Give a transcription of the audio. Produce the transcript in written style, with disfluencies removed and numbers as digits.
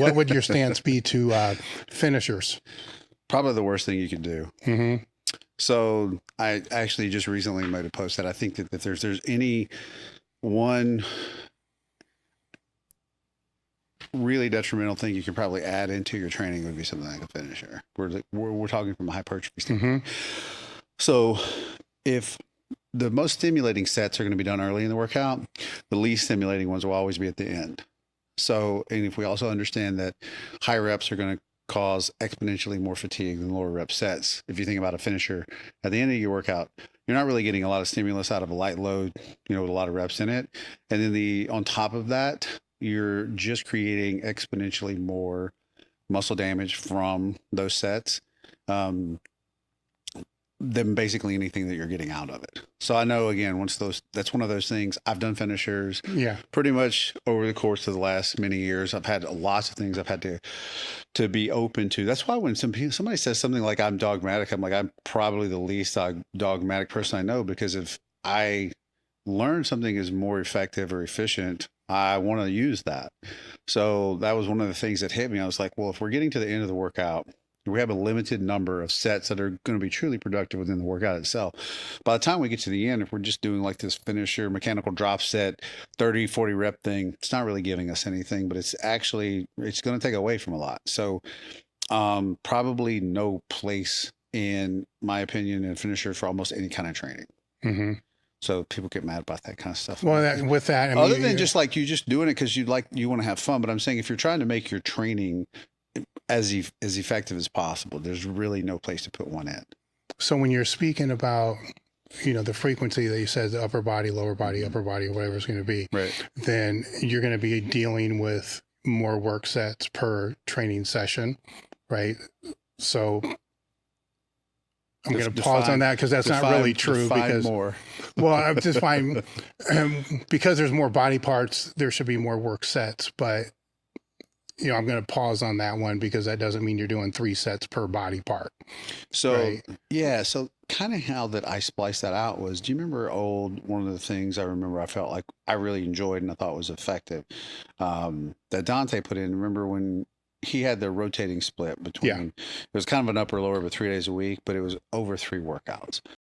What would your stance be to finishers? Probably the worst thing you can do. Mm-hmm. So I actually just recently made a post that I think that if there's any one really detrimental thing you could probably add into your training would be something like a finisher. We're talking from a hypertrophy standpoint. Mm-hmm. So if the most stimulating sets are going to be done early in the workout, the least stimulating ones will always be at the end. So, and if we also understand that high reps are going to cause exponentially more fatigue than lower rep sets. If you think about a finisher at the end of your workout, you're not really getting a lot of stimulus out of a light load, with a lot of reps in it. And then on top of that, you're just creating exponentially more muscle damage from those sets. Than basically anything that you're getting out of it. So I know, again, that's one of those things. I've done finishers pretty much over the course of the last many years. I've had lots of things I've had to be open to. That's why when somebody says something like I'm dogmatic, I'm like, I'm probably the least dogmatic person I know, because if I learn something is more effective or efficient, I want to use that. So that was one of the things that hit me. I was like, well, if we're getting to the end of the workout, we have a limited number of sets that are going to be truly productive within the workout itself. By the time we get to the end, if we're just doing like this finisher mechanical drop set 30, 40 rep thing, it's not really giving us anything, but it's going to take away from a lot. So probably no place, in my opinion, in finisher for almost any kind of training. Mm-hmm. So people get mad about that kind of stuff. Well, with that, I mean, other than just like you just doing it because you want to have fun. But I'm saying if you're trying to make your training as effective as possible, there's really no place to put one in. So when you're speaking about, the frequency that you said, the upper body, lower body, upper body, whatever it's going to be, right, then you're going to be dealing with more work sets per training session, right? So I'm going to pause on that because that's not really true. Because more. Well, I'm just fine because there's more body parts. There should be more work sets, but I'm going to pause on that one because that doesn't mean you're doing 3 sets per body part. So, right? Yeah. So kind of how that I spliced that out was, do you remember one of the things I remember I felt like I really enjoyed and I thought was effective, that Dante put in? Remember when he had the rotating split between, it was kind of an upper lower, but 3 days a week, but it was over 3 workouts.